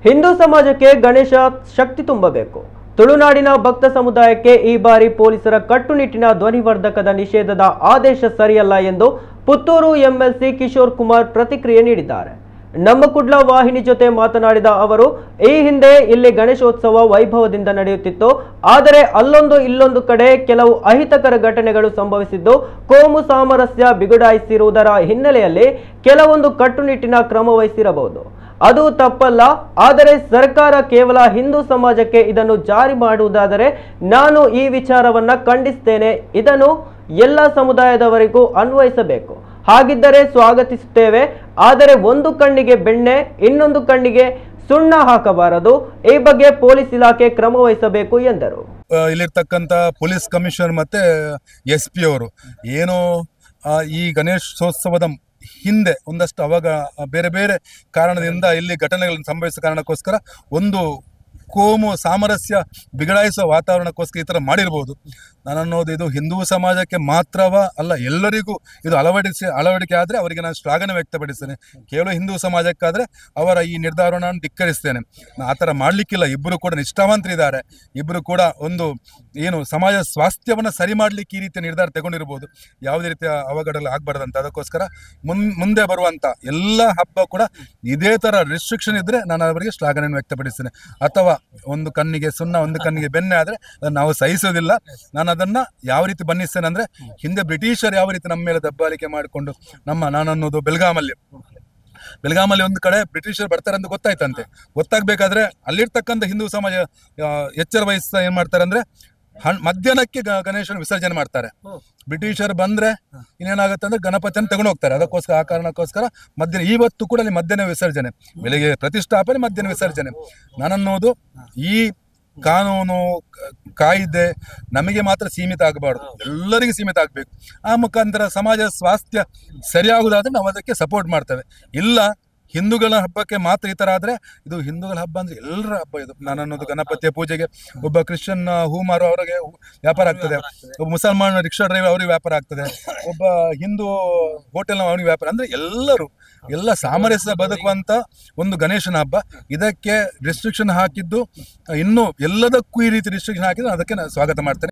ಹಿಂದೂ ಸಮಾಜಕ್ಕೆ ಗಣೇಶ ಶಕ್ತಿ ತುಂಬಬೇಕು. ತುಳುನಾಡಿನ ಭಕ್ತ ಸಮುದಾಯಕ್ಕೆ ಈ ಬಾರಿ ಪೊಲೀಸರ ಕಟ್ಟುನಿಟ್ಟಿನ ಧ್ವನಿವರ್ಧಕದ ನಿಷೇಧದ ಆದೇಶ ಸರಿಯಲ್ಲ ಎಂದು ಪುತ್ತೂರು ಎಂಎಲ್ಸಿ ಕಿಶೋರ್ ಕುಮಾರ್ ಪ್ರತಿಕ್ರಿಯೆ ನೀಡಿದ್ದಾರೆ. ನಮ್ಮ ಕುಡ್ಲ ವಾಹಿನಿ ಜೊತೆ ಮಾತನಾಡಿದ ಅವರು, ಈ ಹಿಂದೆ ಇಲ್ಲಿ ಗಣೇಶೋತ್ಸವ ವೈಭವದಿಂದ ನಡೆಯುತ್ತಿತ್ತು. ಆದರೆ ಅಲ್ಲೊಂದು ಇಲ್ಲೊಂದು ಕಡೆ ಕೆಲವು ಅಹಿತಕರ ಘಟನೆಗಳು ಸಂಭವಿಸಿದ್ದು ಕೋಮು ಸಾಮರಸ್ಯ ಬಿಗಡಾಯಿಸಿರುವುದರ ಹಿನ್ನೆಲೆಯಲ್ಲಿ ಕೆಲವೊಂದು ಕಟ್ಟುನಿಟ್ಟಿನ ಕ್ರಮ ವಹಿಸಿರಬಹುದು. ಅದು ತಪ್ಪಲ್ಲ. ಆದರೆ ಸರ್ಕಾರ ಕೇವಲ ಹಿಂದೂ ಸಮಾಜಕ್ಕೆ ಇದನ್ನು ಜಾರಿ ಮಾಡುವುದಾದರೆ ನಾನು ಈ ವಿಚಾರವನ್ನ ಖಂಡಿಸುತ್ತೇನೆ. ಇದನ್ನು ಎಲ್ಲ ಸಮುದಾಯದವರಿಗೂ ಅನ್ವಯಿಸಬೇಕು. ಹಾಗಿದ್ದರೆ ಸ್ವಾಗತಿಸುತ್ತೇವೆ. ಆದರೆ ಒಂದು ಕಣ್ಣಿಗೆ ಬೆಣ್ಣೆ ಇನ್ನೊಂದು ಕಣ್ಣಿಗೆ ಸುಣ್ಣ ಹಾಕಬಾರದು. ಈ ಬಗ್ಗೆ ಪೊಲೀಸ್ ಇಲಾಖೆ ಕ್ರಮ ವಹಿಸಬೇಕು ಎಂದರು. ಇಲ್ಲಿರ್ತಕ್ಕಂಥ ಪೊಲೀಸ್ ಕಮಿಷನರ್ ಮತ್ತೆ SP ಅವರು ಏನು ಈ ಗಣೇಶೋತ್ಸವದ ಹಿಂದೆ ಒಂದಷ್ಟು ಅವಾಗ ಬೇರೆ ಬೇರೆ ಕಾರಣದಿಂದ ಇಲ್ಲಿ ಘಟನೆಗಳನ್ನು ಸಂಭವಿಸಿದ ಕಾರಣಕ್ಕೋಸ್ಕರ ಒಂದು ಕೋಮು ಸಾಮರಸ್ಯ ಬಿಗಡಾಯಿಸುವ ವಾತಾವರಣಕ್ಕೋಸ್ಕರ ಈ ಥರ ಮಾಡಿರ್ಬೋದು. ನಾನು ಅನ್ನೋದು ಇದು ಹಿಂದೂ ಸಮಾಜಕ್ಕೆ ಮಾತ್ರವ ಅಲ್ಲ, ಎಲ್ಲರಿಗೂ ಇದು ಅಳವಡಿಕೆ ಆದರೆ ಅವರಿಗೆ ನಾನು ಶ್ಲಾಘನೆ ವ್ಯಕ್ತಪಡಿಸ್ತೇನೆ. ಕೇವಲ ಹಿಂದೂ ಸಮಾಜಕ್ಕಾದರೆ ಅವರ ಈ ನಿರ್ಧಾರವನ್ನು ನಾನು ಧಿಕ್ಕರಿಸ್ತೇನೆ. ಆ ಥರ ಮಾಡಲಿಕ್ಕಿಲ್ಲ. ಇಬ್ಬರು ಕೂಡ ನಿಷ್ಠಾವಂತರಿದ್ದಾರೆ. ಇಬ್ಬರು ಕೂಡ ಒಂದು ಏನು ಸಮಾಜ ಸ್ವಾಸ್ಥ್ಯವನ್ನು ಸರಿ ಮಾಡಲಿಕ್ಕೆ ಈ ರೀತಿಯ ನಿರ್ಧಾರ ತಗೊಂಡಿರ್ಬೋದು. ಯಾವುದೇ ರೀತಿಯ ಅವಘಡಗಳು ಆಗಬಾರ್ದಂತ. ಅದಕ್ಕೋಸ್ಕರ ಮುಂದೆ ಬರುವಂಥ ಎಲ್ಲ ಹಬ್ಬ ಕೂಡ ಇದೇ ಥರ ರಿಸ್ಟ್ರಿಕ್ಷನ್ ಇದ್ದರೆ ನಾನು ಅವರಿಗೆ ಶ್ಲಾಘನೆಯನ್ನು ವ್ಯಕ್ತಪಡಿಸ್ತೇನೆ. ಅಥವಾ ಒಂದು ಕಣ್ಣಿಗೆ ಸುಣ್ಣ ಒಂದು ಕಣ್ಣಿಗೆ ಬೆಣ್ಣೆ ಆದರೆ ನಾವು ಸಹಿಸೋದಿಲ್ಲ. ನಾನು ಅದನ್ನ ಯಾವ ರೀತಿ ಬಣ್ಣಿಸ್ತೇನೆ ಅಂದ್ರೆ, ಹಿಂದೆ ಬ್ರಿಟಿಷರು ಯಾವ ರೀತಿ ನಮ್ಮ ಮೇಲೆ ದಬ್ಬಾಳಿಕೆ ಮಾಡಿಕೊಂಡು ನಾನು ಅನ್ನೋದು ಬೆಳಗಾಮಲ್ಲಿ ಒಂದು ಕಡೆ ಬ್ರಿಟಿಷರು ಬರ್ತಾರೆ ಅಂತ ಗೊತ್ತಾಯ್ತಂತೆ. ಗೊತ್ತಾಗ್ಬೇಕಾದ್ರೆ ಅಲ್ಲಿರ್ತಕ್ಕಂಥ ಹಿಂದೂ ಸಮಾಜ ಎಚ್ಚರ ವಹಿಸ್ತಾ ಏನ್ ಮಾಡ್ತಾರೆ ಅಂದ್ರೆ ಮಧ್ಯಾಹ್ನಕ್ಕೆ ಗಣೇಶನ ವಿಸರ್ಜನೆ ಮಾಡ್ತಾರೆ. ಬ್ರಿಟಿಷರು ಬಂದ್ರೆ ಇನ್ನೇನಾಗುತ್ತೆ ಅಂದ್ರೆ ಗಣಪತಿಯನ್ನು ತಗೊಂಡು ಹೋಗ್ತಾರೆ. ಅದಕ್ಕೋಸ್ಕರ ಆ ಕಾರಣಕ್ಕೋಸ್ಕರ ಮಧ್ಯಾಹ್ನ ಇವತ್ತು ಕೂಡ ಅಲ್ಲಿ ಮಧ್ಯಾಹ್ನ ವಿಸರ್ಜನೆ, ಬೆಳಿಗ್ಗೆ ಪ್ರತಿಷ್ಠಾಪನೆ, ಮಧ್ಯಾಹ್ನ ವಿಸರ್ಜನೆ. ನಾನನ್ನೋದು ಈ ಕಾನೂನು ಕಾಯ್ದೆ ನಮಗೆ ಮಾತ್ರ ಸೀಮಿತ ಆಗಬಾರ್ದು, ಎಲ್ಲರಿಗೂ ಸೀಮಿತ ಆಗಬೇಕು. ಆ ಮುಖಾಂತರ ಸಮಾಜ ಸ್ವಾಸ್ಥ್ಯ ಸರಿಯಾಗುವುದಾದ್ರೆ ನಾವು ಅದಕ್ಕೆ ಸಪೋರ್ಟ್ ಮಾಡ್ತೇವೆ. ಇಲ್ಲ ಹಿಂದೂಗಳ ಹಬ್ಬಕ್ಕೆ ಮಾತ್ರ ಈ ಥರ ಆದರೆ, ಇದು ಹಿಂದೂಗಳ ಹಬ್ಬ ಅಂದರೆ ಎಲ್ಲರ ಹಬ್ಬ. ಇದು ನಾನು ಅನ್ನೋದು ಗಣಪತಿಯ ಪೂಜೆಗೆ ಒಬ್ಬ ಕ್ರಿಶ್ಚಿಯನ್ ಹೂ ಮಾರೋ ಅವರಿಗೆ ವ್ಯಾಪಾರ ಆಗ್ತದೆ, ಒಬ್ಬ ಮುಸಲ್ಮಾನ ರಿಕ್ಷಾ ಡ್ರೈವರ್ ಅವರಿಗೆ ವ್ಯಾಪಾರ ಆಗ್ತದೆ, ಒಬ್ಬ ಹಿಂದೂ ಹೋಟೆಲ್ ಅವನಿಗೆ ವ್ಯಾಪಾರ. ಅಂದರೆ ಎಲ್ಲ ಸಾಮರಸ್ಯ ಬದುಕುವಂಥ ಒಂದು ಗಣೇಶನ ಹಬ್ಬ. ಇದಕ್ಕೆ ರಿಸ್ಟ್ರಿಕ್ಷನ್ ಹಾಕಿದ್ದು ಇನ್ನೂ ಎಲ್ಲದಕ್ಕೂ ಈ ರೀತಿ ರಿಸ್ಟ್ರಿಕ್ಷನ್ ಹಾಕಿದ್ದು ಅದಕ್ಕೆ ನಾನು ಸ್ವಾಗತ ಮಾಡ್ತೇನೆ.